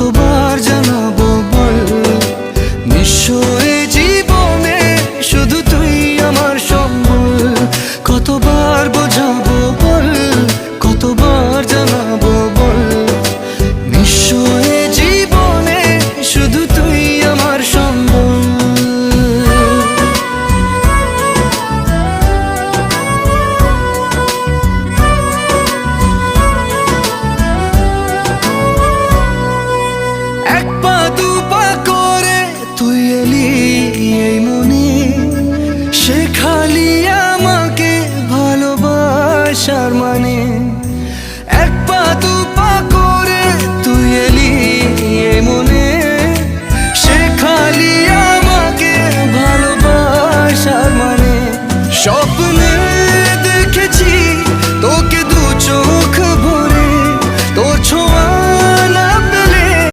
কতবার জানাবো বল, নিঃস্ব এ জীবনে শুধু তুই আমার সম্বল। কতবার বোঝাবো বল, কতবার জানাবো বল, নিঃস্ব এ জীবনে শুধু তুই আমার সম্বল। এক পা দু পা করে তুই এলি এই মনে, শেখালি আমাকে ভালোবাসার মানে।